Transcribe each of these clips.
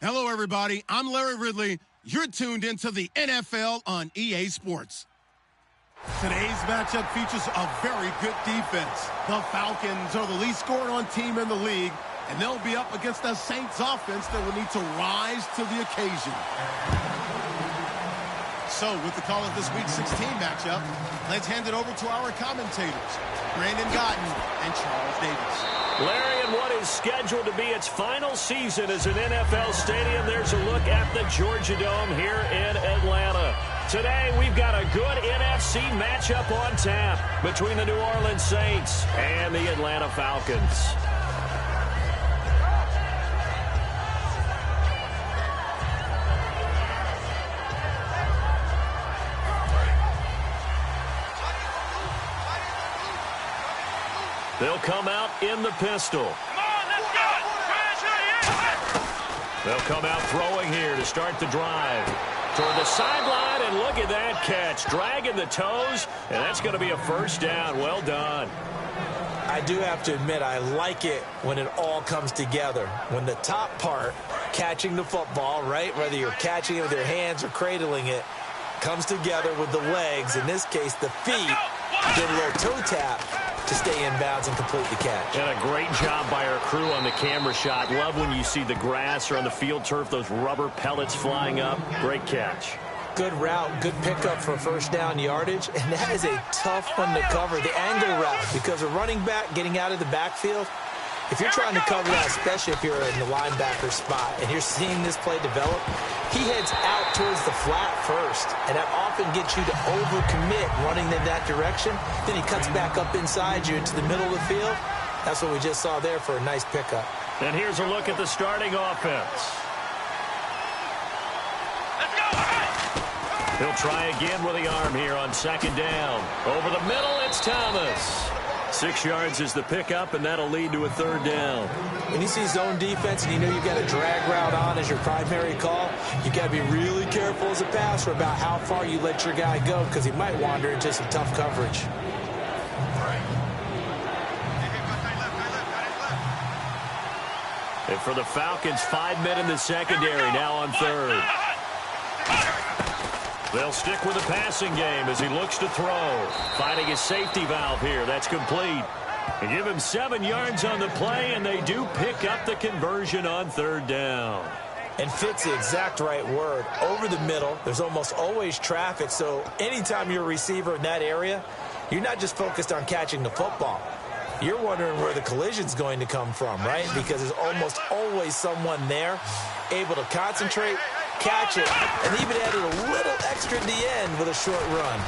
Hello, everybody. I'm Larry Ridley. You're tuned into the NFL on EA Sports. Today's matchup features a very good defense. The Falcons are the least scored on team in the league, and they'll be up against the Saints offense that will need to rise to the occasion. So, with the call of this Week 16 matchup, let's hand it over to our commentators, Brandon Gotten and Charles Davis. Larry, in what is scheduled to be its final season as an NFL stadium, there's a look at the Georgia Dome here in Atlanta. Today, we've got a good NFC matchup on tap between the New Orleans Saints and the Atlanta Falcons. They'll come out in the pistol. Come on, let's go. They'll come out throwing here to start the drive. Toward the sideline, and look at that catch. Dragging the toes, and that's going to be a first down. Well done. I do have to admit, I like it when it all comes together. When the top part, catching the football, right, whether you're catching it with your hands or cradling it, comes together with the legs, in this case the feet, get a little toe tap to stay in bounds and complete the catch. And a great job by our crew on the camera shot. Love when you see the grass or on the field turf, those rubber pellets flying up. Great catch. Good route, good pickup for first down yardage, and that is a tough one to cover, the angle route, because a running back getting out of the backfield, if you're trying to cover that, especially if you're in the linebacker spot, and you're seeing this play develop, he heads out towards the flat first, and that often gets you to overcommit running in that direction. Then he cuts back up inside you into the middle of the field. That's what we just saw there for a nice pickup. And here's a look at the starting offense. Let's go. He'll try again with the arm here on second down. Over the middle, it's Thomas. 6 yards is the pickup, and that'll lead to a third down. When you see zone defense and you know you've got a drag route on as your primary call, you've got to be really careful as a passer about how far you let your guy go, because he might wander into some tough coverage. And for the Falcons, 5 men in the secondary, now on third. They'll stick with the passing game as he looks to throw. Finding his safety valve here. That's complete. They give him 7 yards on the play, and they do pick up the conversion on third down. And fit's the exact right word. Over the middle, there's almost always traffic, so anytime you're a receiver in that area, you're not just focused on catching the football. You're wondering where the collision's going to come from, right? Because there's almost always someone there able to concentrate, catch it, and even added a little extra at the end with a short run.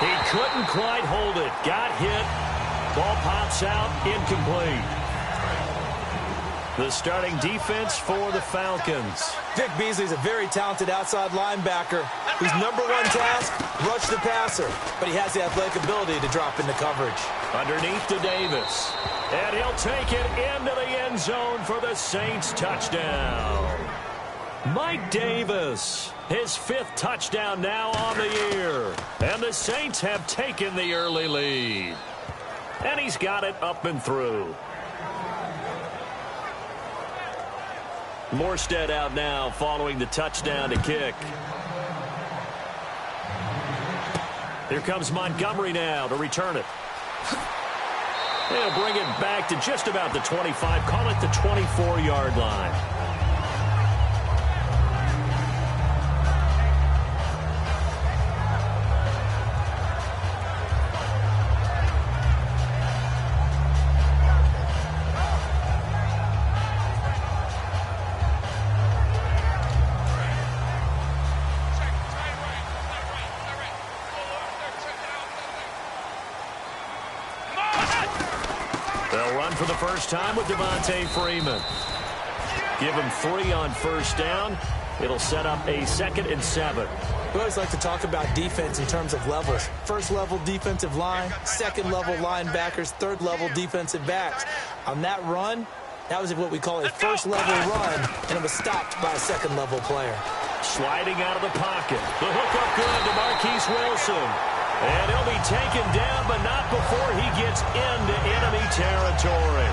He couldn't quite hold it. Got hit. Ball pops out. Incomplete. The starting defense for the Falcons. Vic Beasley's a very talented outside linebacker whose number one task, rush the passer. But he has the athletic ability to drop into coverage. Underneath to Davis. And he'll take it into the end zone for the Saints touchdown. Mike Davis, his 5th touchdown now on the year. And the Saints have taken the early lead. And he's got it up and through. Morstead out now following the touchdown to kick. Here comes Montgomery now to return it. They'll bring it back to just about the 25. Call it the 24-yard line. For the first time with Devontae Freeman. Give him 3 on first down. It'll set up a 2nd and 7. We always like to talk about defense in terms of levels. First level defensive line, second level linebackers, third level defensive backs. On that run, that was what we call a first level run, and it was stopped by a second level player. Sliding out of the pocket. The hook up good to Marquise Wilson. And he'll be taken down, but not before he gets into enemy territory.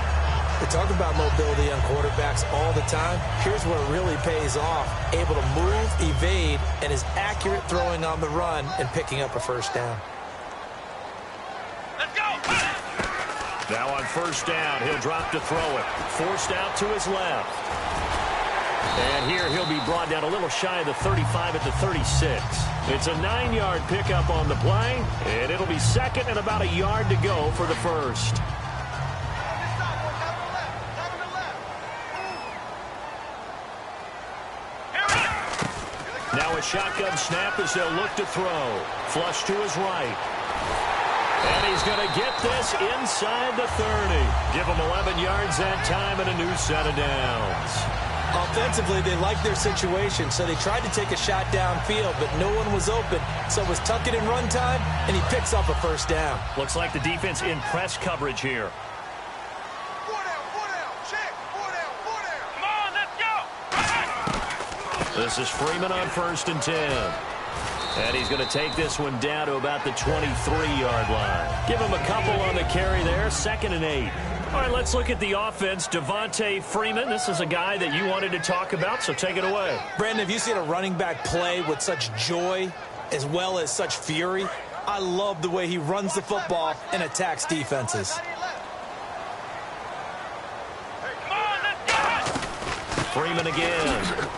They talk about mobility on quarterbacks all the time. Here's where it really pays off. Able to move, evade, and is accurate throwing on the run and picking up a first down. Let's go. Now on first down, he'll drop to throw it. Forced out to his left. And here he'll be brought down a little shy of the 35 at the 36. It's a 9-yard pickup on the play, and it'll be second and about a yard to go for the first. Now a shotgun snap as they'll look to throw. Flush to his right. And he's going to get this inside the 30. Give him 11 yards that time and a new set of downs. Offensively, they liked their situation, so they tried to take a shot downfield, but no one was open. So it was tuck it in run time, and he picks up a first down. Looks like the defense in press coverage here. Come on, let's go. This is Freeman on first and 10. And he's going to take this one down to about the 23-yard line. Give him a couple on the carry there, 2nd and 8. All right, let's look at the offense. Devontae Freeman, this is a guy that you wanted to talk about, so take it away. Brandon, have you seen a running back play with such joy as well as such fury? I love the way he runs the football and attacks defenses. Come on, let's go. Freeman again.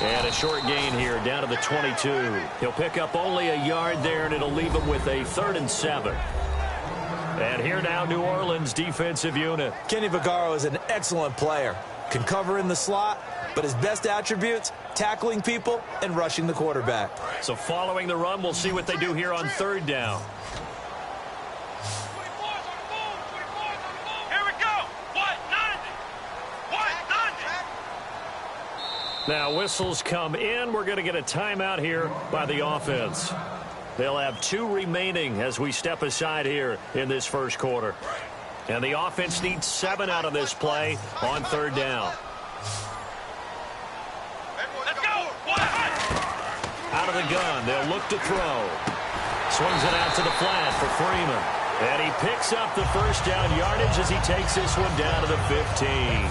And a short gain here down to the 22. He'll pick up only a yard there, and it'll leave him with a 3rd and 7. And here now, New Orleans defensive unit. Kenny Vaccaro is an excellent player. Can cover in the slot, but his best attributes, tackling people and rushing the quarterback. So following the run, we'll see what they do here on 3rd down. Here we go. What? Now whistles come in. We're going to get a timeout here by the offense. They'll have 2 remaining as we step aside here in this first quarter. And the offense needs 7 out of this play on 3rd down. Let's go. What? Out of the gun, they'll look to throw. Swings it out to the flat for Freeman. And he picks up the first down yardage as he takes this one down to the 15.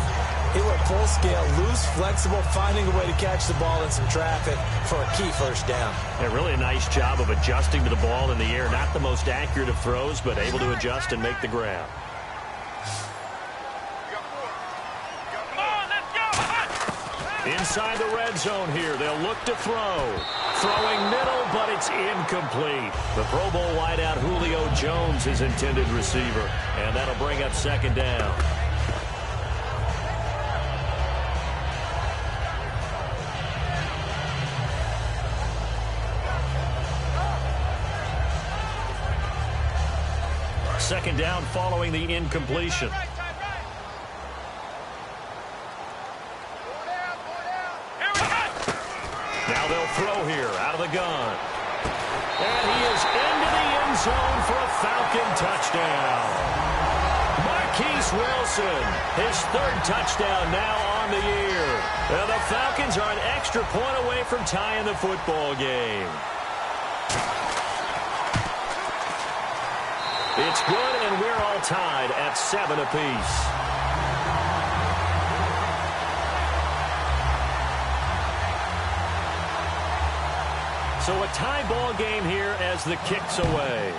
He went full scale, loose, flexible, finding a way to catch the ball in some traffic for a key first down. Yeah, really a nice job of adjusting to the ball in the air. Not the most accurate of throws, but able to adjust and make the grab. Come on, let's go. Inside the red zone here, they'll look to throw. Throwing middle, but it's incomplete. The Pro Bowl wideout Julio Jones, his intended receiver. And that'll bring up 2nd down. Second down following the incompletion. Now they'll throw here out of the gun. And he is into the end zone for a Falcon touchdown. Marquise Wilson, his 3rd touchdown now on the year. And the Falcons are an extra point away from tying the football game. It's good, and we're all tied at 7 apiece. So a tie ball game here as the kick's away.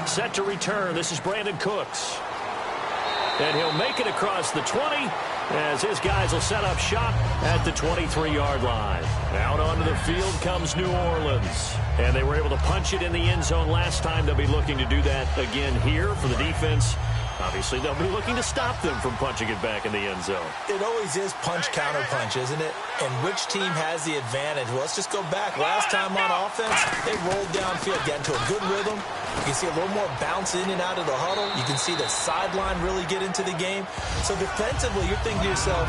Set to return. This is Brandon Cooks. And he'll make it across the 20 as his guys will set up shop at the 23-yard line. Out onto the field comes New Orleans. And they were able to punch it in the end zone last time. They'll be looking to do that again here for the defense. Obviously, they'll be looking to stop them from punching it back in the end zone. It always is punch-counter-punch, isn't it? And which team has the advantage? Well, let's just go back. Last time on offense, they rolled downfield, got into a good rhythm. You can see a little more bounce in and out of the huddle. You can see the sideline really get into the game. So defensively, you're thinking to yourself,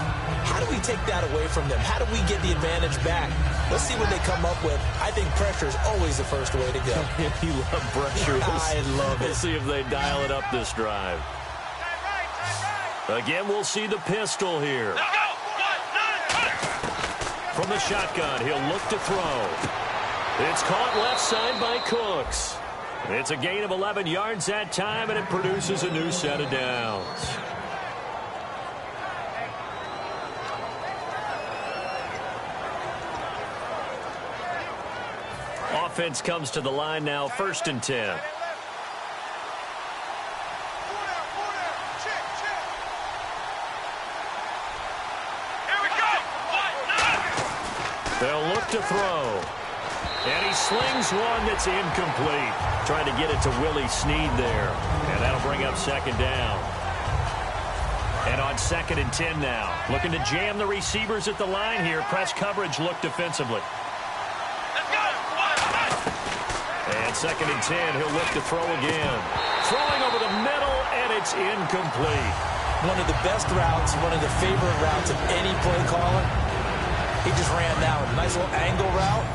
how do we take that away from them? How do we get the advantage back? Let's see what they come up with. I think pressure is always the first way to go. You love pressure. I love it. We'll see if they dial it up this drive. Again, we'll see the pistol here. Let's go. From the shotgun, he'll look to throw. It's caught left side by Cooks. It's a gain of 11 yards that time, and it produces a new set of downs. Offense comes to the line now, 1st and 10. They'll look to throw. And he slings one that's incomplete. Trying to get it to Willie Snead there. And that'll bring up 2nd down. And on 2nd and 10 now. Looking to jam the receivers at the line here. Press coverage look defensively. And 2nd and 10, he'll look to throw again. Throwing over the middle, and it's incomplete. One of the best routes, one of the favorite routes of any play caller. He just ran that one. Nice little angle route.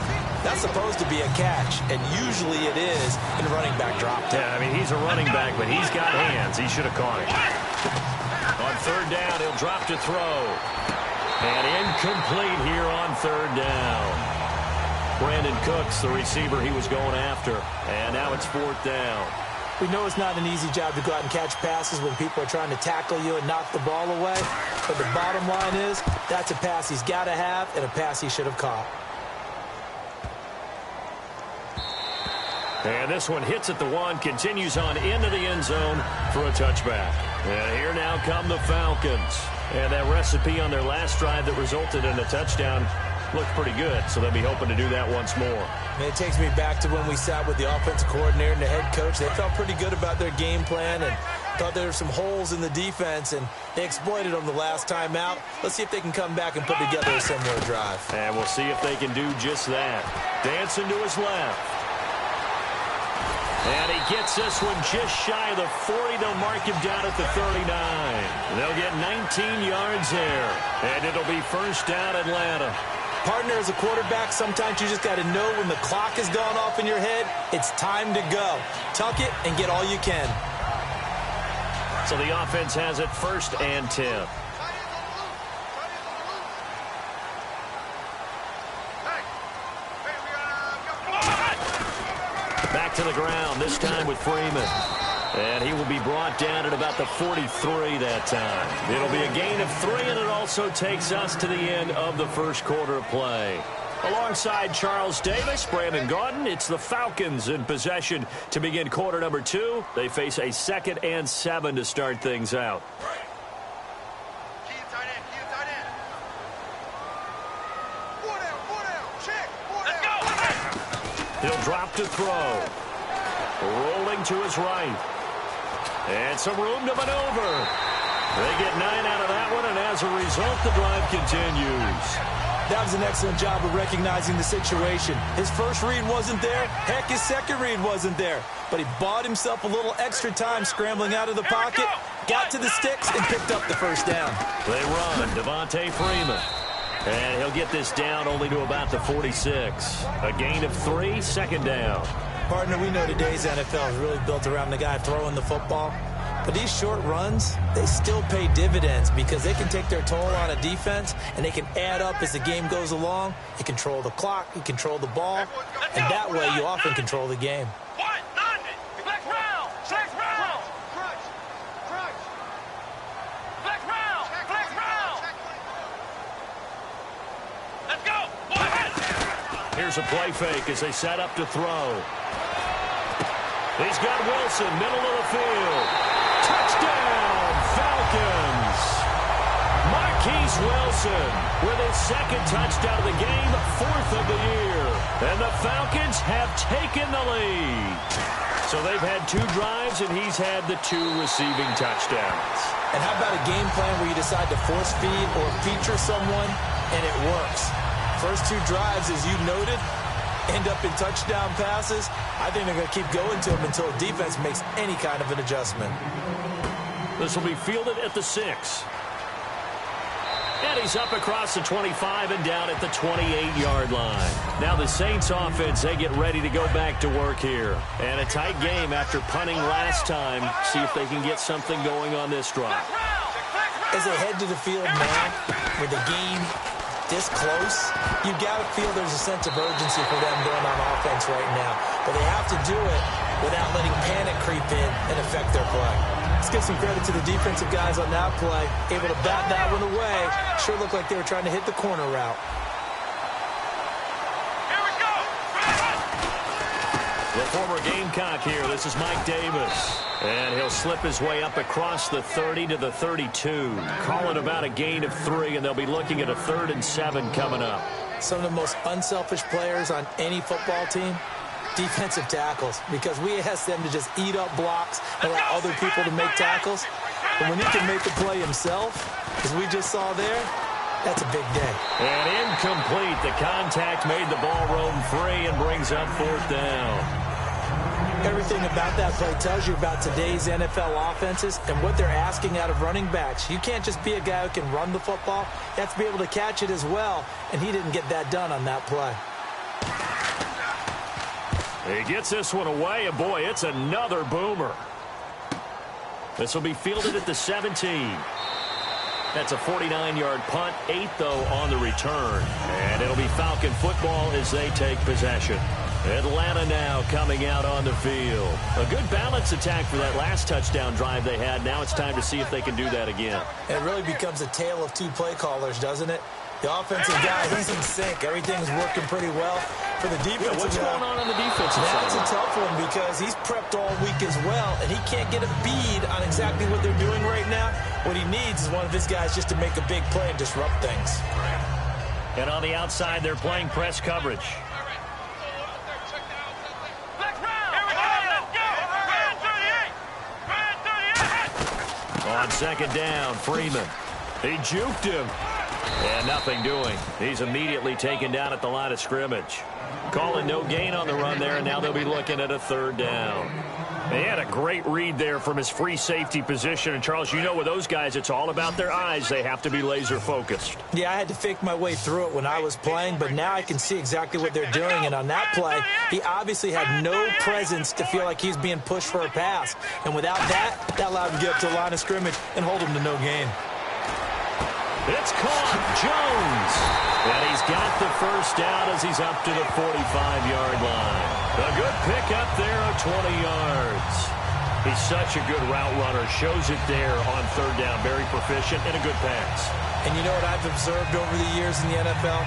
That's supposed to be a catch, and usually it is in running back drop down. Yeah, I mean, he's a running back, but he's got hands. He should have caught it. On 3rd down, he'll drop to throw. And incomplete here on 3rd down. Brandon Cooks, the receiver he was going after. And now it's 4th down. We know it's not an easy job to go out and catch passes when people are trying to tackle you and knock the ball away. But the bottom line is, that's a pass he's got to have and a pass he should have caught. And this one hits at the 1, continues on into the end zone for a touchback. And here now come the Falcons. And that recipe on their last drive that resulted in a touchdown looked pretty good, so they'll be hoping to do that once more. And it takes me back to when we sat with the offensive coordinator and the head coach. They felt pretty good about their game plan and thought there were some holes in the defense, and they exploited them the last time out. Let's see if they can come back and put together a similar drive. And we'll see if they can do just that. Dancing to his left. And he gets this one just shy of the 40. They'll mark him down at the 39. They'll get 19 yards there. And it'll be 1st down Atlanta. Partner, as a quarterback, sometimes you just got to know when the clock has gone off in your head, it's time to go. Tuck it and get all you can. So the offense has it 1st and 10. Back to the ground, this time with Freeman. And he will be brought down at about the 43 that time. It'll be a gain of 3, and it also takes us to the end of the 1st quarter of play. Alongside Charles Davis, Brandon Gaudin, it's the Falcons in possession to begin quarter number 2. They face a 2nd and 7 to start things out. He'll drop to throw. Rolling to his right. And some room to maneuver. They get 9 out of that one, and as a result, the drive continues. That was an excellent job of recognizing the situation. His first read wasn't there. Heck, his second read wasn't there. But he bought himself a little extra time scrambling out of the pocket, got to the sticks, and picked up the 1st down. They run. Devontae Freeman. And he'll get this down only to about the 46. A gain of 3, 2nd down. Partner, we know today's NFL is really built around the guy throwing the football. But these short runs, they still pay dividends because they can take their toll on a defense, and they can add up as the game goes along. You control the clock, you control the ball, and that way you often control the game. Here's a play fake as they set up to throw. He's got Wilson, middle of the field. Touchdown, Falcons. Marquise Wilson with his 2nd touchdown of the game, 4th of the year. And the Falcons have taken the lead. So they've had 2 drives, and he's had the 2 receiving touchdowns. And how about a game plan where you decide to force feed or feature someone, and it works? First 2 drives, as you noted, end up in touchdown passes. I think they're going to keep going to them until the defense makes any kind of an adjustment. This will be fielded at the 6. And he's up across the 25 and down at the 28-yard line. Now the Saints offense, they get ready to go back to work here. And a tight game after punting last time. See if they can get something going on this drive. As they head to the field now, with the game this close, you've got to feel there's a sense of urgency for them going on offense right now. But they have to do it without letting panic creep in and affect their play. Let's give some credit to the defensive guys on that play. Able to bat that one away. Sure looked like they were trying to hit the corner route. Here we go. The former Gamecock here. This is Mike Davis. And he'll slip his way up across the 30 to the 32. Calling about a gain of 3, and they'll be looking at a 3rd and 7 coming up. Some of the most unselfish players on any football team, defensive tackles, because we ask them to just eat up blocks and allow other people to make tackles. But when he can make the play himself, as we just saw there, that's a big day. And incomplete. The contact made the ball roam free and brings up 4th down. Everything about that play tells you about today's NFL offenses and what they're asking out of running backs. You can't just be a guy who can run the football. You have to be able to catch it as well, and he didn't get that done on that play. He gets this one away, and boy, it's another boomer. This will be fielded at the 17. That's a 49-yard punt, 8 though on the return. And it'll be Falcon football as they take possession. Atlanta now coming out on the field. A good balance attack for that last touchdown drive they had. Now it's time to see if they can do that again. And it really becomes a tale of 2 play callers, doesn't it? The offensive guy, he's in sync. Everything's working pretty well. For the defensive guy, what's going on the defensive side? That's a tough one because he's prepped all week as well, and he can't get a bead on exactly what they're doing right now. What he needs is one of his guys just to make a big play and disrupt things. And on the outside, they're playing press coverage. On 2nd down, Freeman. He juked him. And nothing doing. He's immediately taken down at the line of scrimmage. Calling no gain on the run there, and now they'll be looking at a 3rd down. They had a great read there from his free safety position. And, Charles, you know with those guys, it's all about their eyes. They have to be laser focused. Yeah, I had to fake my way through it when I was playing, but now I can see exactly what they're doing. And on that play, he obviously had no presence to feel like he's being pushed for a pass. And without that, that allowed him to get up to the line of scrimmage and hold him to no gain. It's caught. Jones. And he's got the 1st down as he's up to the 45-yard line. A good pickup there of 20 yards. He's such a good route runner. Shows it there on 3rd down. Very proficient and a good pass. And you know what I've observed over the years in the NFL?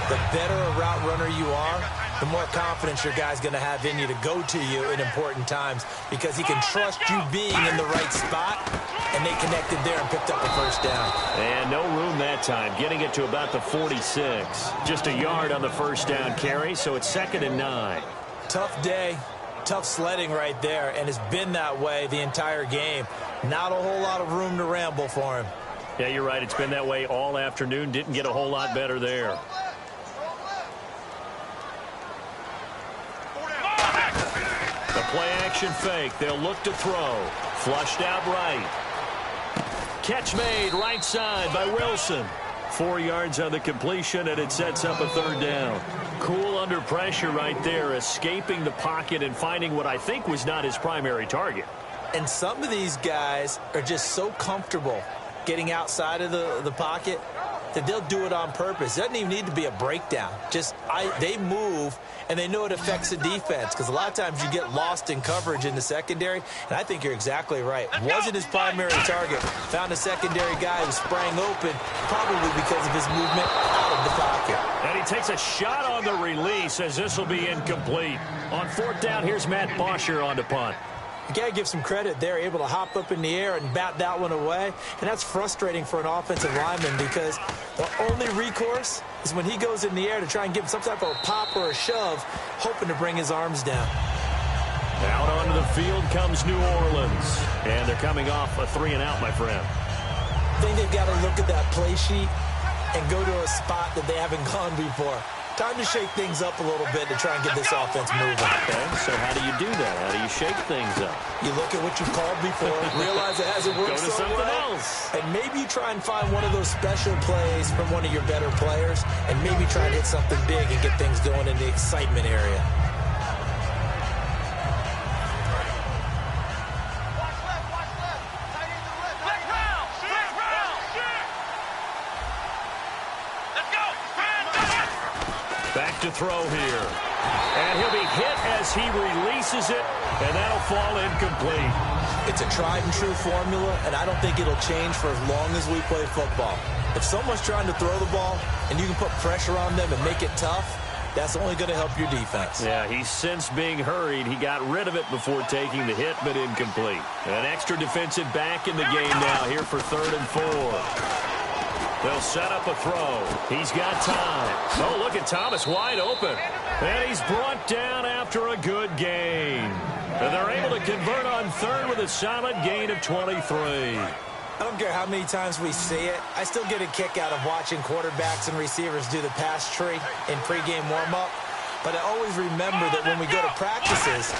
The better a route runner you are, the more confidence your guy's going to have in you to go to you in important times because he can trust you being in the right spot, and they connected there and picked up a 1st down. And no room that time, getting it to about the 46. Just a yard on the 1st down carry, so it's 2nd and 9. Tough day, tough sledding right there, and it's been that way the entire game. Not a whole lot of room to ramble for him. Yeah, you're right. It's been that way all afternoon. Didn't get a whole lot better there. The play-action fake. They'll look to throw. Flushed out right. Catch made right side by Wilson. 4 yards on the completion, and it sets up a 3rd down. Cool under pressure right there, escaping the pocket and finding what I think was not his primary target. And some of these guys are just so comfortable getting outside of the pocket that they'll do it on purpose. It doesn't even need to be a breakdown. They move, and they know it affects the defense because a lot of times you get lost in coverage in the secondary, and I think you're exactly right. Wasn't his primary target. Found a secondary guy who sprang open, probably because of his movement out of the pocket. And he takes a shot on the release as this will be incomplete. On 4th down, here's Matt Bosher on the punt. You got to give some credit. They're able to hop up in the air and bat that one away. And that's frustrating for an offensive lineman because the only recourse is when he goes in the air to try and give him some type of a pop or a shove, hoping to bring his arms down. Out onto the field comes New Orleans. And they're coming off a 3-and-out, my friend. I think they've got to look at that play sheet and go to a spot that they haven't gone before. Time to shake things up a little bit to try and get this offense moving. Okay, so how do you do that? How do you shake things up? You look at what you called before, realize it hasn't worked so well. Else. And maybe you try and find one of those special plays from one of your better players, and maybe try and hit something big and get things going in the excitement area. Let's go. Back to throw here. And he'll be hit as he releases it, and that'll fall incomplete. It's a tried-and-true formula, and I don't think it'll change for as long as we play football. If someone's trying to throw the ball and you can put pressure on them and make it tough, that's only going to help your defense. Yeah, he's since being hurried. He got rid of it before taking the hit, but incomplete. An extra defensive back in the game now here for 3rd and 4. They'll set up a throw. He's got time. Oh, look at Thomas wide open. And he's brought down after a good gain. And they're able to convert on 3rd with a solid gain of 23. I don't care how many times we see it. I still get a kick out of watching quarterbacks and receivers do the pass tree in pregame warm-up. But I always remember that when we go to practices,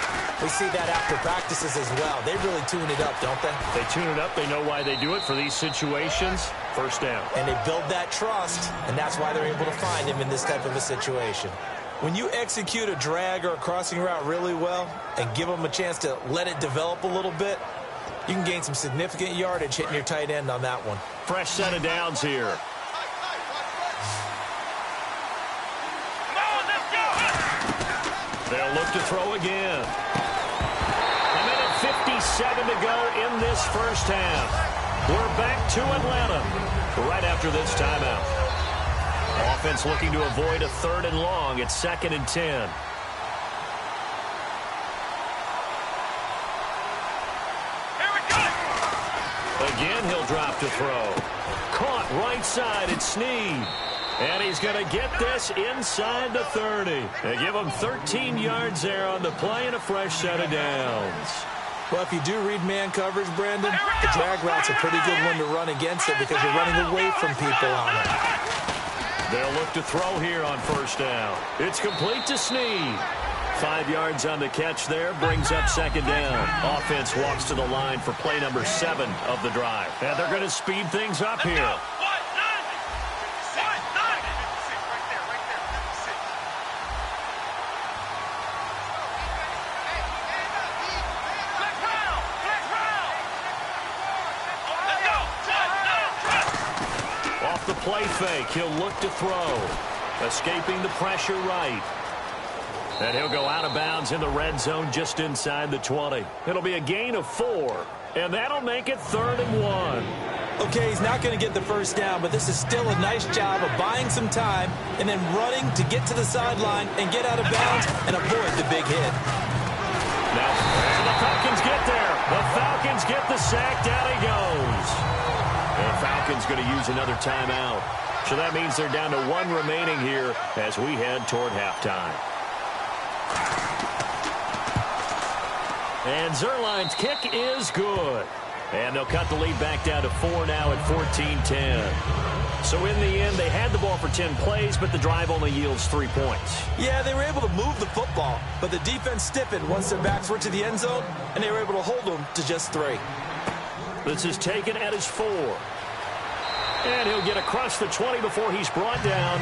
we see that after practices as well. They really tune it up, don't they? They tune it up. They know why they do it for these situations. First down. And they build that trust, and that's why they're able to find him in this type of a situation. When you execute a drag or a crossing route really well and give them a chance to let it develop a little bit, you can gain some significant yardage hitting your tight end on that one. Fresh set of downs here. They'll look to throw again. A minute 57 to go in this first half. We're back to Atlanta right after this timeout. Offense looking to avoid a 3rd and long. It's 2nd and 10. Again, he'll drop to throw. Caught right side. It's Snead. And he's going to get this inside the 30. They give him 13 yards there on the play and a fresh set of downs. Well, if you do read man coverage, Brandon, the drag route's a pretty good one to run against it because you're running away from people on it. They'll look to throw here on 1st down. It's complete to Snead. 5 yards on the catch there, brings up 2nd down. Offense walks to the line for play number 7 of the drive. And they're going to speed things up here. Off the play fake, he'll look to throw. Escaping the pressure right. And he'll go out of bounds in the red zone just inside the 20. It'll be a gain of 4. And that'll make it 3rd and 1. Okay, he's not going to get the first down, but this is still a nice job of buying some time and then running to get to the sideline and get out of bounds and avoid the big hit. Now, and the Falcons get there. The Falcons get the sack. Down he goes. And the Falcons going to use another timeout. So that means they're down to 1 remaining here as we head toward halftime. And Zerline's kick is good. And they'll cut the lead back down to 4 now at 14-10. So in the end, they had the ball for 10 plays, but the drive only yields 3 points. Yeah, they were able to move the football, but the defense stiffened once their backs were to the end zone, and they were able to hold them to just 3. This is taken at his 4. And he'll get across the 20 before he's brought down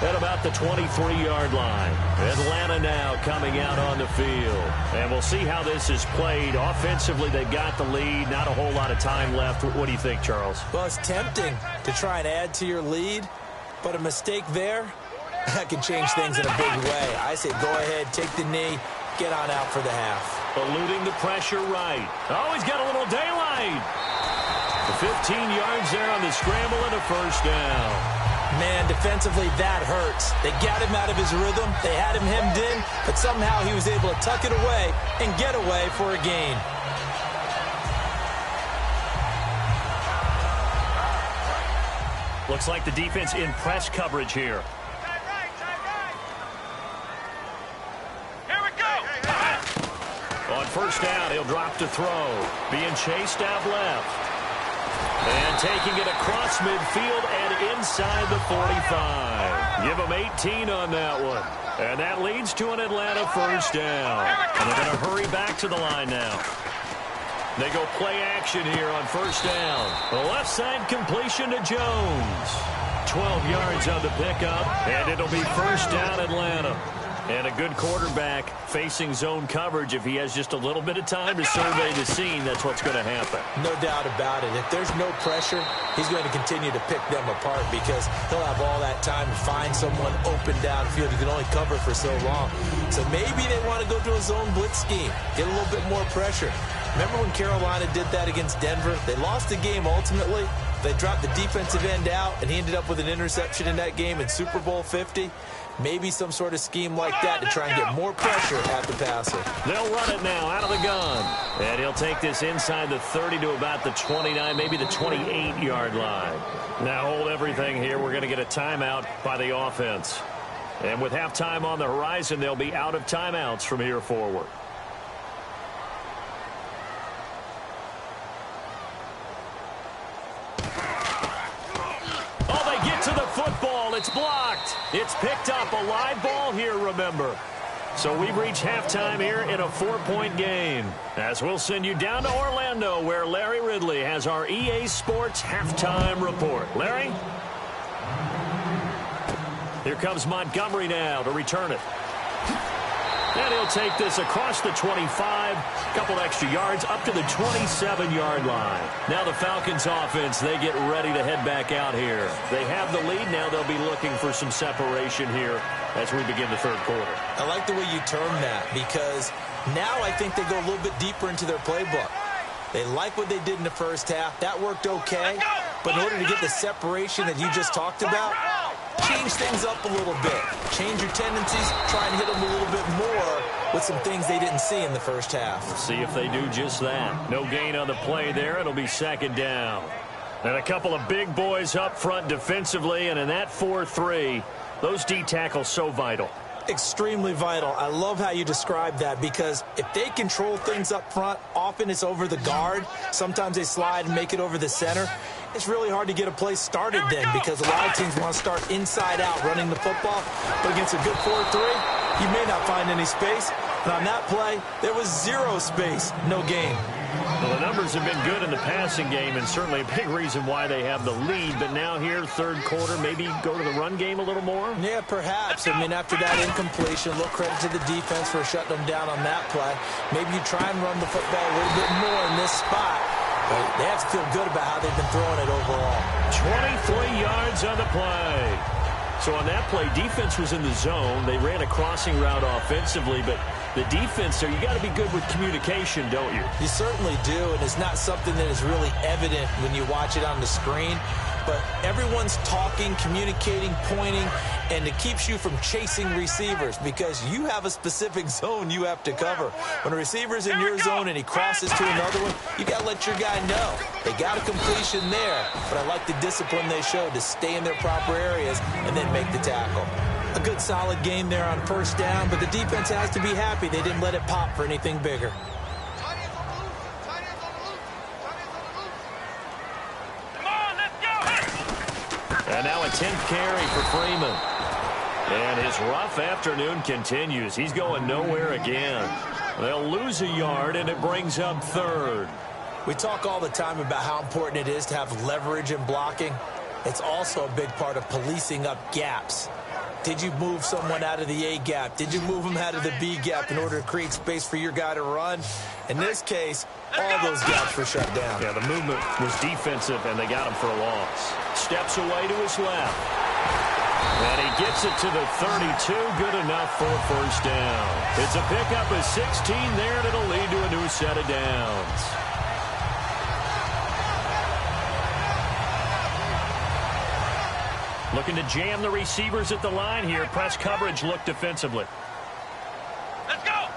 at about the 23-yard line. Atlanta now coming out on the field. And we'll see how this is played. Offensively, they've got the lead. Not a whole lot of time left. What do you think, Charles? Well, it's tempting to try and add to your lead, but a mistake there, that can change things in a big way. I say go ahead, take the knee, get on out for the half. Eluding the pressure right. Oh, he's got a little daylight. 15 yards there on the scramble and a first down. Man, defensively, that hurts. They got him out of his rhythm. They had him hemmed in, but somehow he was able to tuck it away and get away for a gain. Looks like the defense in press coverage here. Here we go. On first down, he'll drop to throw. Being chased out left. And taking it across midfield and inside the 45. Give him 18 on that one. And that leads to an Atlanta first down. And they're going to hurry back to the line now. They go play action here on first down. The left side completion to Jones. 12 yards on the pickup. And it'll be first down Atlanta. And a good quarterback facing zone coverage, if he has just a little bit of time to survey the scene, that's what's going to happen. No doubt about it. If there's no pressure, he's going to continue to pick them apart because he'll have all that time to find someone open downfield. He can only cover for so long. So maybe they want to go to a zone blitz scheme, get a little bit more pressure. Remember when Carolina did that against Denver? They lost the game ultimately. They dropped the defensive end out, and he ended up with an interception in that game in Super Bowl 50. Maybe some sort of scheme like that to try and get more pressure at the passer. They'll run it now out of the gun. And he'll take this inside the 30 to about the 29, maybe the 28-yard line. Now hold everything here. We're going to get a timeout by the offense. And with halftime on the horizon, they'll be out of timeouts from here forward. Football, it's blocked. It's picked up. A live ball here, remember. So we've reached halftime here in a 4-point game. As we'll send you down to Orlando, where Larry Ridley has our EA Sports halftime report. Larry? Here comes Montgomery now to return it. And he'll take this across the 25, a couple extra yards, up to the 27-yard line. Now the Falcons offense, they get ready to head back out here. They have the lead. Now they'll be looking for some separation here as we begin the third quarter. I like the way you term that because now I think they go a little bit deeper into their playbook. They like what they did in the first half. That worked okay. But in order to get the separation that you just talked about, change things up a little bit. Change your tendencies. Try and hit them a little bit more with some things they didn't see in the first half. Let's see if they do just that. No gain on the play there. It'll be second down. And a couple of big boys up front defensively. And in that 4-3, those D tackles so vital. Extremely vital. I love how you describe that because if they control things up front, often it's over the guard. Sometimes they slide and make it over the center. It's really hard to get a play started then because a lot of teams want to start inside out running the football. But against a good 4-3, you may not find any space. And on that play, there was zero space, no gain. Well, the numbers have been good in the passing game and certainly a big reason why they have the lead. But now here, third quarter, maybe go to the run game a little more? Yeah, perhaps. I mean, after that incompletion, a little credit to the defense for shutting them down on that play. Maybe you try and run the football a little bit more in this spot. But they have to feel good about how they've been throwing it overall. 23 yards on the play. So on that play, defense was in the zone. They ran a crossing route offensively, but the defense there, you got to be good with communication, don't you? You certainly do, and it's not something that is really evident when you watch it on the screen. But everyone's talking, communicating, pointing, and it keeps you from chasing receivers because you have a specific zone you have to cover. When a receiver's in your zone and he crosses to another one, you got to let your guy know. They got a completion there, but I like the discipline they showed to stay in their proper areas and then make the tackle. A good solid game there on first down, but the defense has to be happy they didn't let it pop for anything bigger. And now a 10th carry for Freeman. And his rough afternoon continues. He's going nowhere again. They'll lose a yard, and it brings up third. We talk all the time about how important it is to have leverage in blocking. It's also a big part of policing up gaps. Did you move someone out of the A gap? Did you move them out of the B gap in order to create space for your guy to run? In this case, all those gaps were shut down. Yeah, the movement was defensive, and they got him for a loss. Steps away to his left. And he gets it to the 32. Good enough for a first down. It's a pickup of 16 there, and it'll lead to a new set of downs. Looking to jam the receivers at the line here. Press coverage look defensively. Let's go!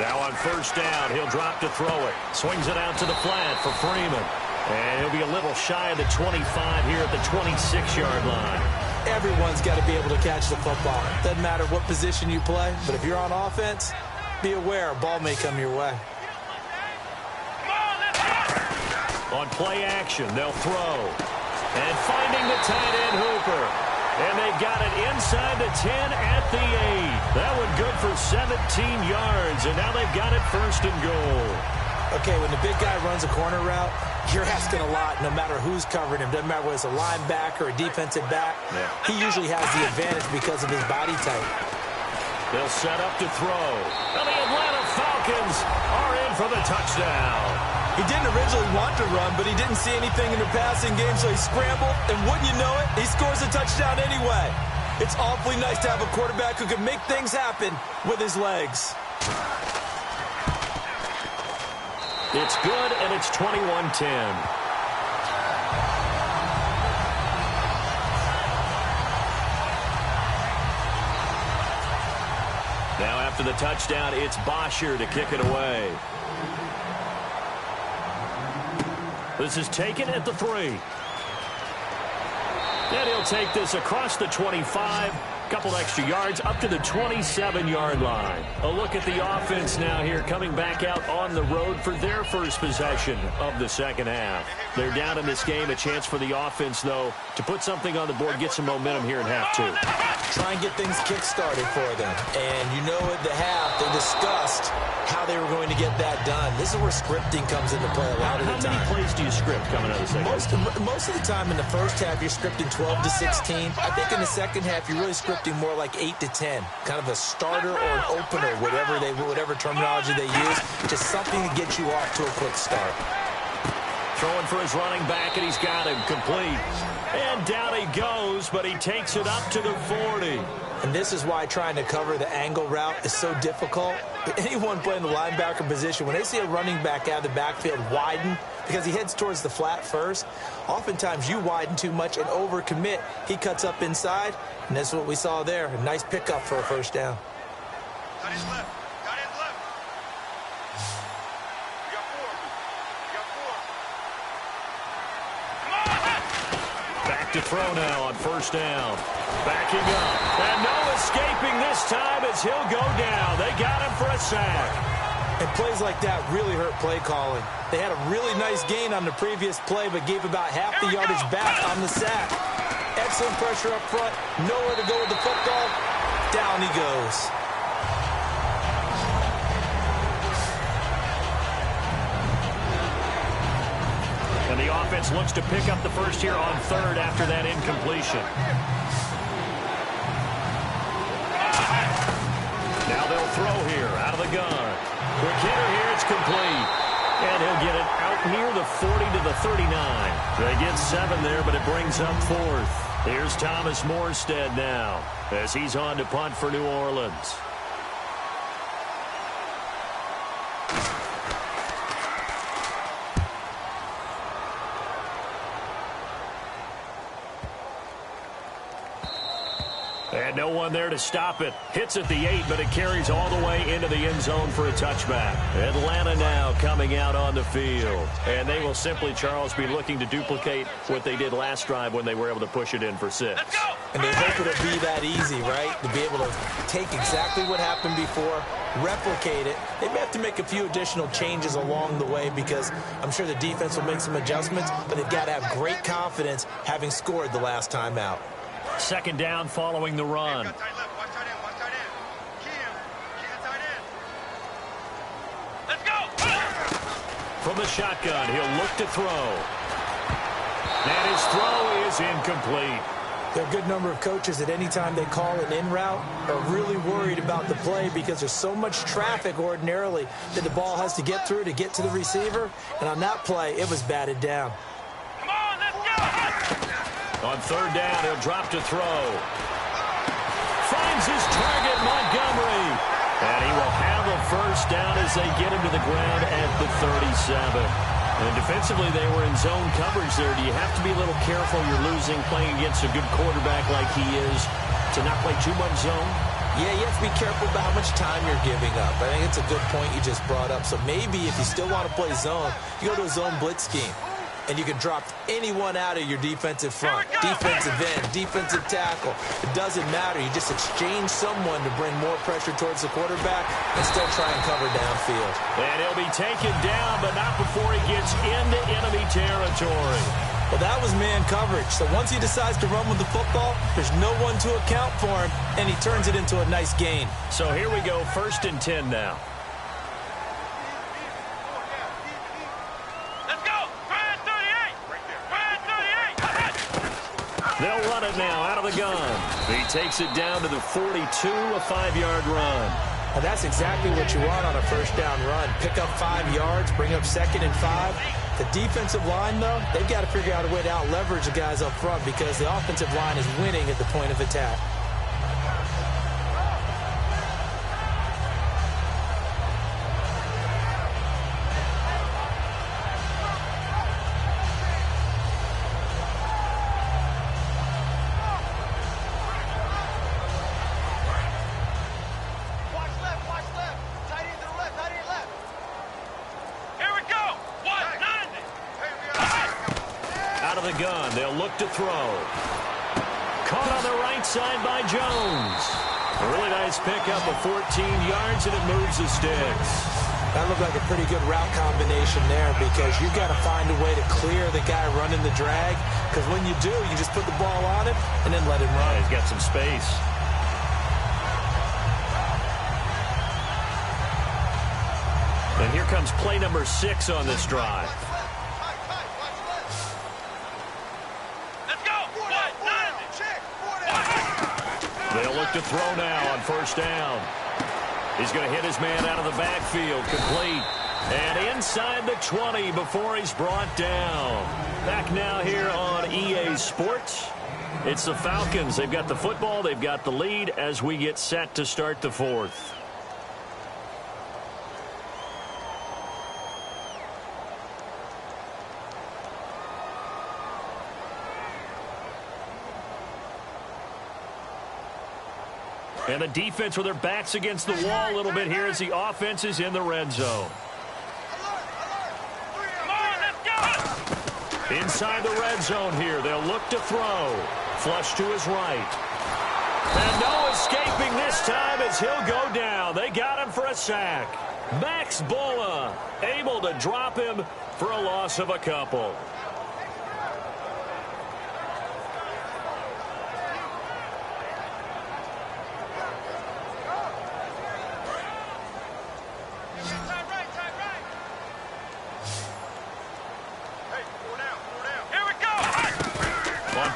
Now on first down, he'll drop to throw it. Swings it out to the flat for Freeman. And he'll be a little shy of the 25 here at the 26-yard line. Everyone's got to be able to catch the football. Doesn't matter what position you play, but if you're on offense, be aware a ball may come your way. On play action, they'll throw. And finding the tight end, Hooper. And they've got it inside the 10 at the 8. That one good for 17 yards. And now they've got it first and goal. Okay, when the big guy runs a corner route, you're asking a lot no matter who's covering him. Doesn't matter whether it's a linebacker or a defensive back. Yeah. He usually has the advantage because of his body type. They'll set up to throw. And the Atlanta Falcons are in for the touchdown. He didn't originally want to run, but he didn't see anything in the passing game, so he scrambled, and wouldn't you know it, he scores a touchdown anyway. It's awfully nice to have a quarterback who can make things happen with his legs. It's good, and it's 21-10. Now after the touchdown, it's Bosher to kick it away. This is taken at the 3. And he'll take this across the 25. Couple extra yards up to the 27-yard line. A look at the offense now here, coming back out on the road for their first possession of the second half. They're down in this game. A chance for the offense, though, to put something on the board, get some momentum here in half 2. Try and get things kick-started for them. And you know at the half, they discussed how they were going to get that done. This is where scripting comes into play a lot of the time. How many plays do you script coming out of the second half? Most of the time in the first half, you're scripting 12 to 16. I think in the second half, you're really scripting more like 8 to 10. Kind of a starter or an opener, whatever terminology they use. Just something to get you off to a quick start. Throwing for his running back, and he's got him complete. And down he goes, but he takes it up to the 40. And this is why trying to cover the angle route is so difficult. Anyone playing the linebacker position, when they see a running back out of the backfield widen, because he heads towards the flat first, oftentimes you widen too much and overcommit. He cuts up inside, and that's what we saw there. A nice pickup for a first down. Got his left. Got his left. We got 4. We got 4. Come on. Back to throw now on first down. Backing up. And no escaping this time as he'll go down. They got him for a sack. And plays like that really hurt play calling. They had a really nice gain on the previous play, but gave about half the yardage back on the sack. Excellent pressure up front. Nowhere to go with the football. Down he goes. And the offense looks to pick up the first here on third after that incompletion. Now they'll throw here out of the gun. Quick hitter here, it's complete. And he'll get it out near the 40 to the 39. They get 7 there, but it brings up 4th. Here's Thomas Morstead now as he's on to punt for New Orleans. And no one there to stop it. Hits at the 8, but it carries all the way into the end zone for a touchback. Atlanta now coming out on the field. And they will simply, Charles, be looking to duplicate what they did last drive when they were able to push it in for 6. And they hope it'll be that easy, right? To be able to take exactly what happened before, replicate it. They may have to make a few additional changes along the way because I'm sure the defense will make some adjustments, but they've got to have great confidence having scored the last time out. Second down following the run. Got tight left. Watch tight end. Watch tight end. Key him. Key the tight end. Let's go. From the shotgun, he'll look to throw. And his throw is incomplete. There are a good number of coaches at any time they call an in route are really worried about the play because there's so much traffic ordinarily that the ball has to get through to get to the receiver. And on that play, it was batted down. Come on, let's go. On third down, he'll drop to throw. Finds his target, Montgomery. And he will have a first down as they get him to the ground at the 37. And defensively, they were in zone coverage there. Do you have to be a little careful? You're losing, playing against a good quarterback like he is, to not play too much zone? Yeah, you have to be careful about how much time you're giving up. I think it's a good point you just brought up. So maybe if you still want to play zone, you go to a zone blitz scheme. And you can drop anyone out of your defensive front, defensive end, defensive tackle. It doesn't matter. You just exchange someone to bring more pressure towards the quarterback and still try and cover downfield. And he'll be taken down, but not before he gets into enemy territory. Well, that was man coverage. So once he decides to run with the football, there's no one to account for him, and he turns it into a nice gain. So here we go, 1st and 10 now. They'll run it now out of the gun. He takes it down to the 42, a 5-yard run. And that's exactly what you want on a first down run. Pick up 5 yards, bring up 2nd and 5. The defensive line, though, they've got to figure out a way to out-leverage the guys up front because the offensive line is winning at the point of attack. Gun. They'll look to throw. Caught on the right side by Jones. A really nice pickup of 14 yards, and it moves the sticks. That looked like a pretty good route combination there because you've got to find a way to clear the guy running the drag because when you do, you just put the ball on him and then let him run. He's got some space. And here comes play number 6 on this drive. They'll look to throw now on first down. He's going to hit his man out of the backfield, complete. And inside the 20 before he's brought down. Back now here on EA Sports. It's the Falcons. They've got the football. They've got the lead as we get set to start the 4th. And the defense with their backs against the wall a little bit here as the offense is in the red zone. Inside the red zone here, they'll look to throw. Flush to his right. And no escaping this time as he'll go down. They got him for a sack. Max Bola able to drop him for a loss of a couple.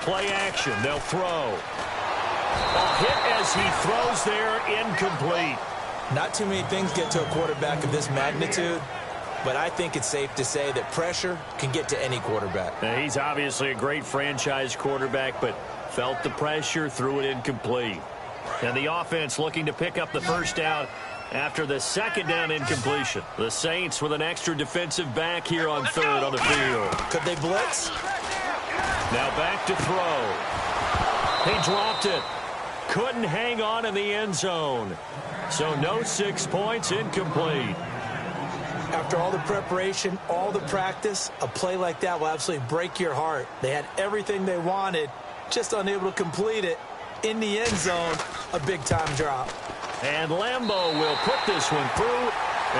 Play action. They'll throw. A hit as he throws there, incomplete. Not too many things get to a quarterback of this magnitude, but I think it's safe to say that pressure can get to any quarterback. Now, he's obviously a great franchise quarterback, but felt the pressure, threw it incomplete. And the offense looking to pick up the first down after the 2nd down incompletion. The Saints with an extra defensive back here on 3rd on the field. Could they blitz? Now back to throw. He dropped it. Couldn't hang on in the end zone. So no 6 points, incomplete. After all the preparation, all the practice, a play like that will absolutely break your heart. They had everything they wanted, just unable to complete it. In the end zone, a big-time drop. And Lambeau will put this one through,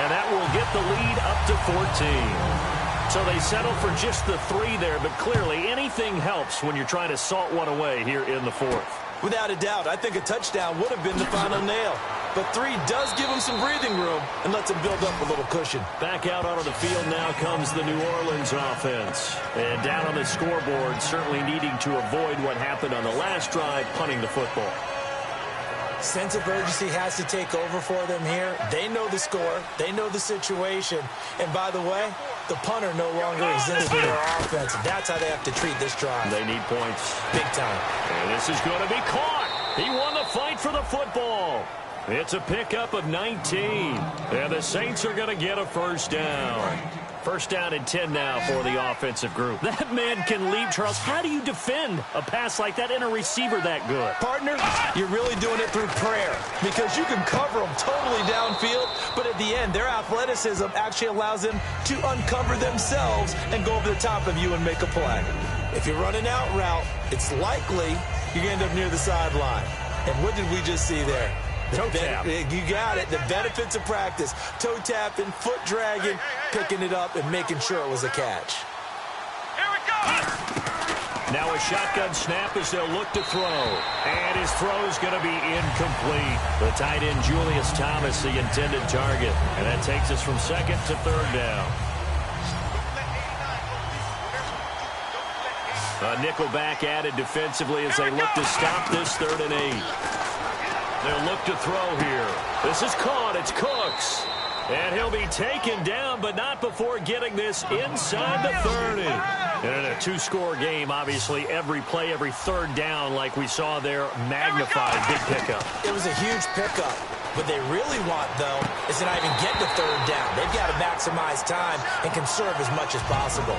and that will get the lead up to 14. So they settle for just the 3 there, but clearly anything helps when you're trying to salt one away here in the 4th. Without a doubt, I think a touchdown would have been the final nail. But 3 does give him some breathing room and lets him build up a little cushion. Back out onto the field now comes the New Orleans offense. And down on the scoreboard, certainly needing to avoid what happened on the last drive, punting the football. Sense of urgency has to take over for them here. They know the score. They know the situation. And by the way, the punter no longer exists for their offense. That's how they have to treat this drive. They need points. Big time. And this is going to be caught. He won the fight for the football. It's a pickup of 19. And the Saints are going to get a first down. First down and 10 now for the offensive group. That man can leap, Charles. How do you defend a pass like that and a receiver that good? Partner, you're really doing it through prayer because you can cover them totally downfield, but at the end, their athleticism actually allows them to uncover themselves and go over the top of you and make a play. If you're running out route, it's likely you're going to end up near the sideline. And what did we just see there? Toe tap. You got it. The benefits of practice. Toe tapping, foot dragging, picking it up, and making sure it was a catch. Here we go! Now a shotgun snap as they'll look to throw. And his throw is going to be incomplete. The tight end, Julius Thomas, the intended target. And that takes us from 2nd to 3rd down. A nickel back added defensively as they look to stop this 3rd and 8. They'll look to throw here. This is caught. It's Cooks. And he'll be taken down, but not before getting this inside the 30. And in a 2-score game, obviously, every play, every 3rd down, like we saw there, magnified. Big pickup. It was a huge pickup. What they really want, though, is to not even get to 3rd down. They've got to maximize time and conserve as much as possible.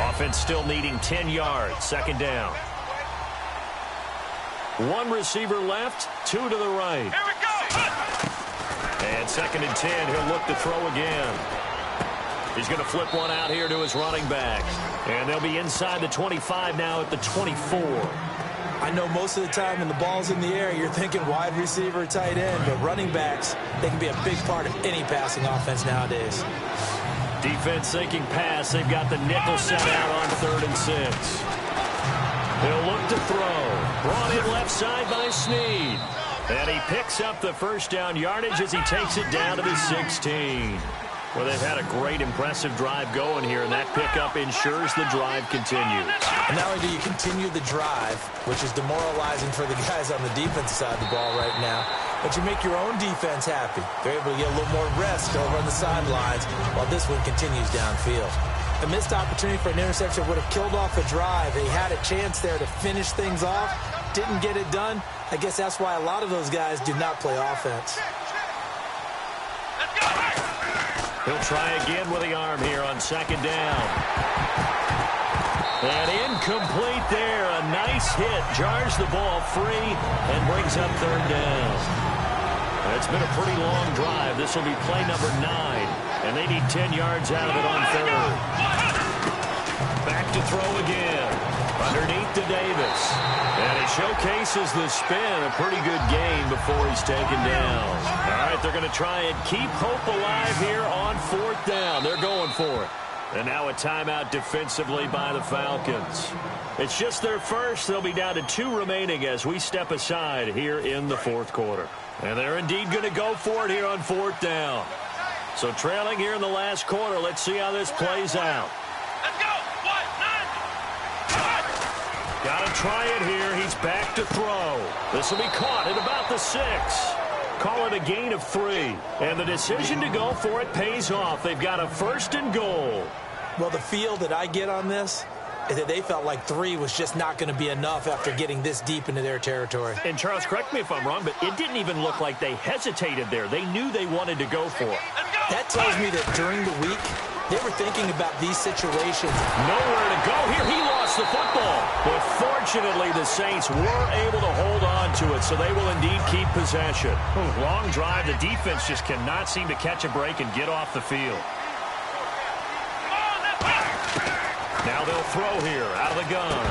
Offense still needing 10 yards. 2nd down. 1 receiver left, 2 to the right. Here we go. And 2nd and 10, he'll look to throw again. He's going to flip one out here to his running back. And they'll be inside the 25 now at the 24. I know most of the time when the ball's in the air, you're thinking wide receiver, tight end, but running backs, they can be a big part of any passing offense nowadays. Defense thinking pass. They've got the nickel set out on 3rd and 6. He'll look to throw. Brought in left side by Snead. And he picks up the 1st down yardage as he takes it down to the 16. Well, they've had a great, impressive drive going here, and that pickup ensures the drive continues. And not only do you continue the drive, which is demoralizing for the guys on the defense side of the ball right now, but you make your own defense happy. They're able to get a little more rest over on the sidelines while this one continues downfield. A missed opportunity for an interception would have killed off the drive. They had a chance there to finish things off. Didn't get it done. I guess that's why a lot of those guys do not play offense. He'll try again with the arm here on 2nd down. And incomplete there. A nice hit. Jars the ball free and brings up 3rd down. It's been a pretty long drive. This will be play number 9. And they need 10 yards out of it on 3rd. Back to throw again. Underneath to Davis. And he showcases the spin. A pretty good gain before he's taken down. All right, they're going to try and keep hope alive here on 4th down. They're going for it. And now a timeout defensively by the Falcons. It's just their first. They'll be down to 2 remaining as we step aside here in the 4th quarter. And they're indeed going to go for it here on 4th down. So trailing here in the last quarter. Let's see how this plays out. Let's go. 1, 9. Got to try it here. He's back to throw. This will be caught at about the 6. Call it a gain of 3. And the decision to go for it pays off. They've got a 1st and goal. Well, the feel that I get on this is that they felt like 3 was just not going to be enough after getting this deep into their territory. And Charles, correct me if I'm wrong, but it didn't even look like they hesitated there. They knew they wanted to go for it. That tells me that during the week, they were thinking about these situations. Nowhere to go here. He lost the football. But fortunately, the Saints were able to hold on to it, so they will indeed keep possession. Long drive. The defense just cannot seem to catch a break and get off the field. Now they'll throw here out of the gun.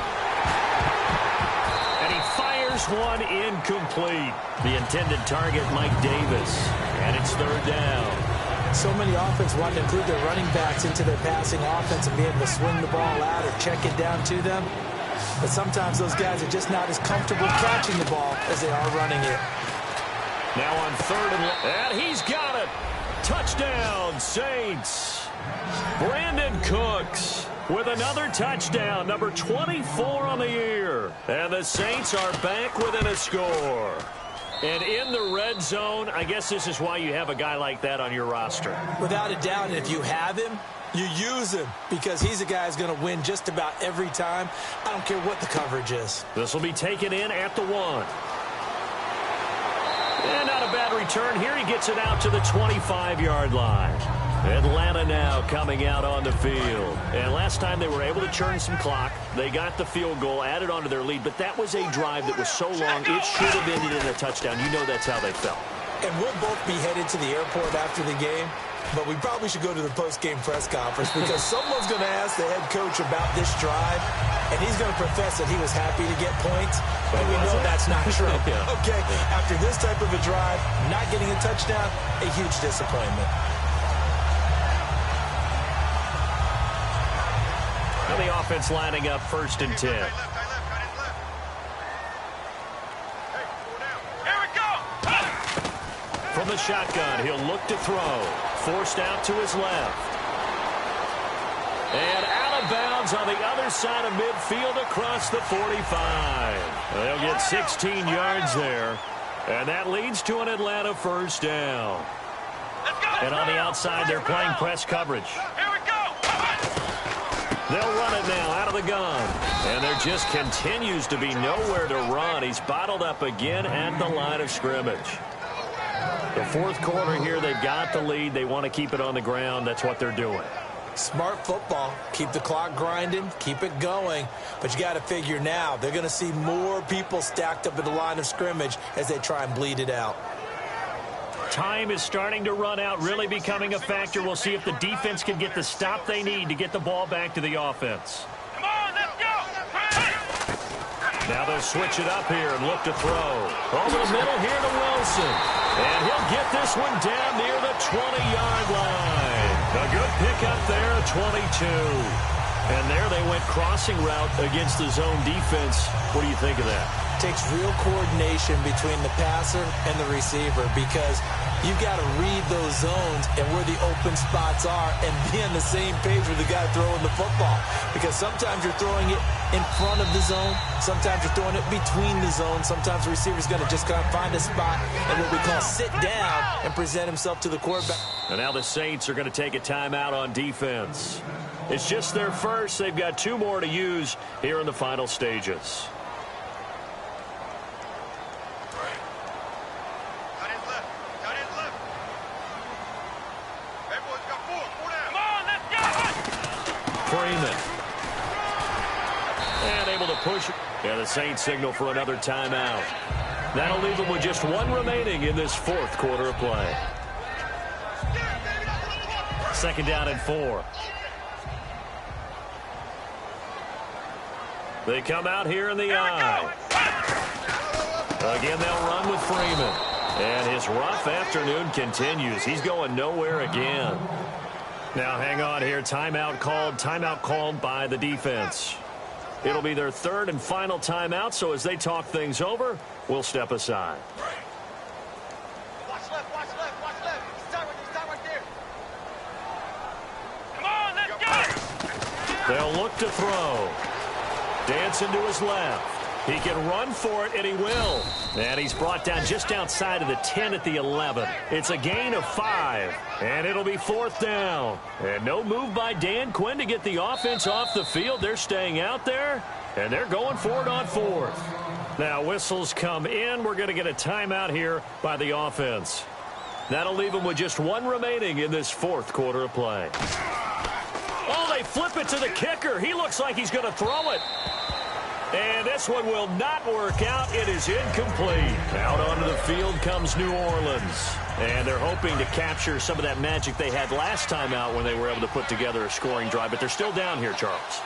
And he fires one incomplete. The intended target, Mike Davis. And it's 3rd down. So many offense want to include their running backs into their passing offense and be able to swing the ball out or check it down to them. But sometimes those guys are just not as comfortable catching the ball as they are running it. Now on 3rd and he's got it. Touchdown, Saints. Brandon Cooks with another touchdown, number 24 on the year. And the Saints are back within a score. And in the red zone, I guess this is why you have a guy like that on your roster. Without a doubt, and if you have him, you use him because he's a guy who's going to win just about every time. I don't care what the coverage is. This will be taken in at the 1. And not a bad return here. He gets it out to the 25-yard line. Atlanta now coming out on the field. And last time they were able to churn some clock. They got the field goal, added onto their lead. But that was a drive that was so long, it should have ended in a touchdown. You know that's how they felt. And we'll both be headed to the airport after the game. But we probably should go to the post-game press conference because someone's going to ask the head coach about this drive, and he's going to profess that he was happy to get points, and we know that's not true. Yeah. Okay, after this type of a drive, not getting a touchdown, a huge disappointment. Now the offense lining up 1st and 10. From the shotgun, he'll look to throw. forced out to his left. And out of bounds on the other side of midfield across the 45. They'll get 16 yards there. And that leads to an Atlanta first down. And on the outside, they're playing press coverage. Here we go. They'll run it now out of the gun. And there just continues to be nowhere to run. He's bottled up again at the line of scrimmage. The fourth quarter here, they've got the lead. They want to keep it on the ground. That's what they're doing. Smart football. Keep the clock grinding. Keep it going. But you got to figure now, they're going to see more people stacked up at the line of scrimmage as they try and bleed it out. Time is starting to run out, really becoming a factor. We'll see if the defense can get the stop they need to get the ball back to the offense. Come on, let's go. Now they'll switch it up here and look to throw. Over the middle here to Wilson. And he'll get this one down near the 20-yard line. A good pickup there at 22. And there they went crossing route against the zone defense. What do you think of that? Takes real coordination between the passer and the receiver because you've got to read those zones and where the open spots are and be on the same page with the guy throwing the football. Because sometimes you're throwing it in front of the zone. Sometimes you're throwing it between the zones. Sometimes the receiver's going to just kind of find a spot and what we call sit down and present himself to the quarterback. And now the Saints are going to take a timeout on defense. It's just their first. They've got 2 more to use here in the final stages. Freeman. And able to push. And the Saints signal for another timeout. That'll leave them with just 1 remaining in this fourth quarter of play. Second down and 4. They come out here in the eye. Again, they'll run with Freeman. And his rough afternoon continues. He's going nowhere again. Now, hang on here. Timeout called by the defense. It'll be their 3rd and final timeout, so as they talk things over, we'll step aside. Watch left, watch left, watch left. Start right there. Come on, let's go. They'll look to throw. Dancing to his left. He can run for it, and he will. And he's brought down just outside of the 10 at the 11. It's a gain of 5, and it'll be 4th down. And no move by Dan Quinn to get the offense off the field. They're staying out there, and they're going for it on 4th. Now, whistles come in. We're going to get a timeout here by the offense. That'll leave them with just 1 remaining in this fourth quarter of play. Oh, they flip it to the kicker. He looks like he's going to throw it. And this one will not work out. It is incomplete. Out onto the field comes New Orleans. And they're hoping to capture some of that magic they had last time out when they were able to put together a scoring drive. But they're still down here, Charles.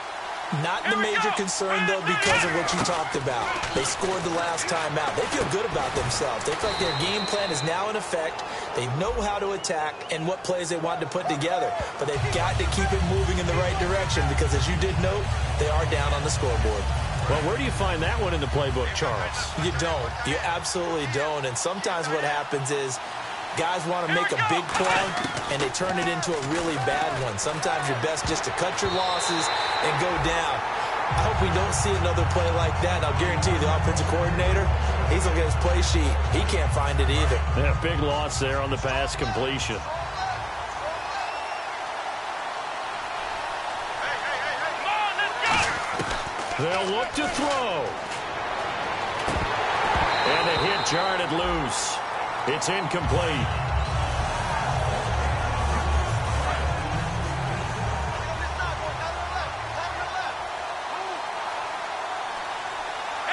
Not the major concern, though, because of what you talked about. They scored the last time out. They feel good about themselves. They feel like their game plan is now in effect. They know how to attack and what plays they want to put together. But they've got to keep it moving in the right direction because, as you did note, they are down on the scoreboard. Well, where do you find that one in the playbook, Charles? You don't. You absolutely don't. And sometimes what happens is guys want to make a big play, and they turn it into a really bad one. Sometimes you're best just to cut your losses and go down. I hope we don't see another play like that. I'll guarantee you the offensive coordinator, he's looking at his play sheet. He can't find it either. Yeah, big loss there on the pass completion. They'll look to throw. And the hit jarred it loose. It's incomplete.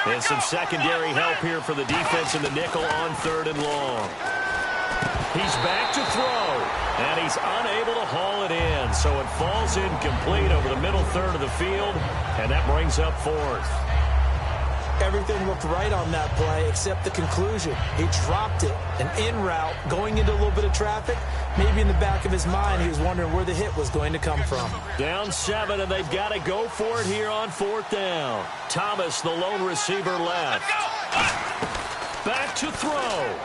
And some secondary help here for the defense in the nickel on 3rd and long. He's back to throw, and he's unable to haul it in. So it falls incomplete over the middle 3rd of the field, and that brings up 4th. Everything looked right on that play except the conclusion. He dropped it, an in route, going into a little bit of traffic. Maybe in the back of his mind, he was wondering where the hit was going to come from. Down 7, and they've got to go for it here on 4th down. Thomas, the lone receiver, left. Back to throw.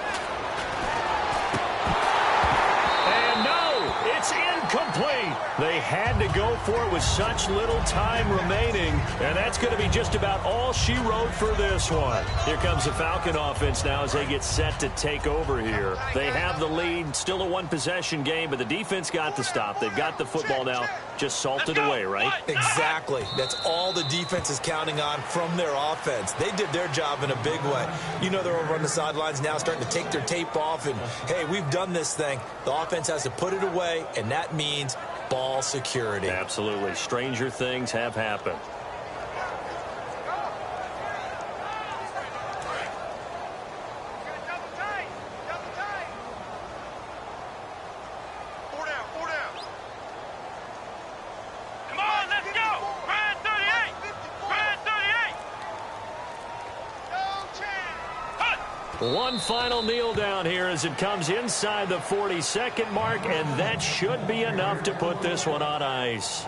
Incomplete. They had to go for it with such little time remaining, and that's going to be just about all she wrote for this one. Here comes the Falcon offense now as they get set to take over here. They have the lead, still a one-possession game, but the defense got the stop. They've got the football now, just salted away, right? Exactly. That's all the defense is counting on from their offense. They did their job in a big way. You know they're over on the sidelines now starting to take their tape off, and, hey, we've done this thing. The offense has to put it away, and that means ball security. Absolutely. Stranger things have happened. One final kneel down here as it comes inside the 40-second mark, and that should be enough to put this one on ice.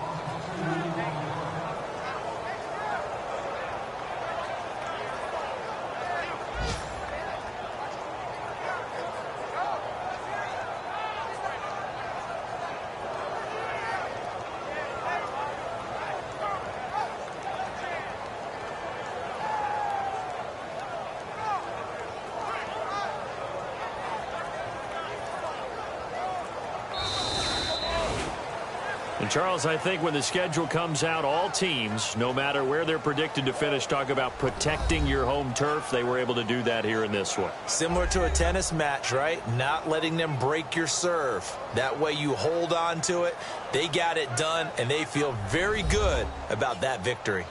And Charles, I think when the schedule comes out, all teams, no matter where they're predicted to finish, talk about protecting your home turf. They were able to do that here in this one. Similar to a tennis match, right? Not letting them break your serve. That way you hold on to it. They got it done, and they feel very good about that victory.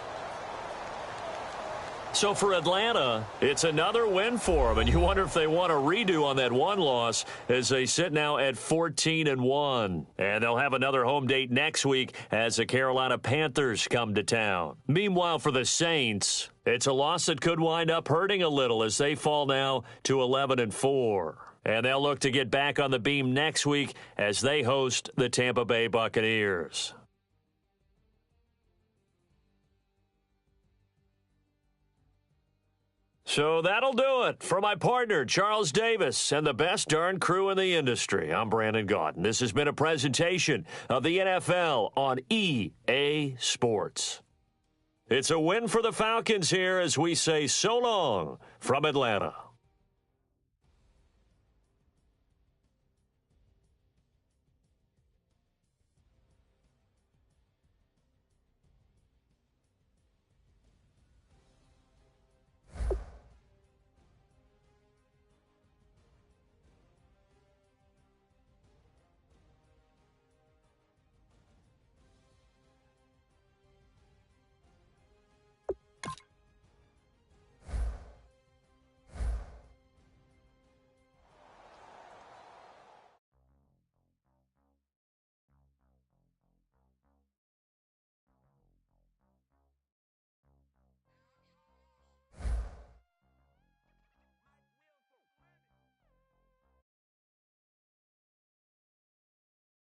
So for Atlanta, it's another win for them, and you wonder if they want a redo on that one loss as they sit now at 14-1. And they'll have another home date next week as the Carolina Panthers come to town. Meanwhile, for the Saints, it's a loss that could wind up hurting a little as they fall now to 11-4. And they'll look to get back on the beam next week as they host the Tampa Bay Buccaneers. So that'll do it for my partner, Charles Davis, and the best darn crew in the industry. I'm Brandon Gaudin. This has been a presentation of the NFL on EA Sports. It's a win for the Falcons here as we say so long from Atlanta.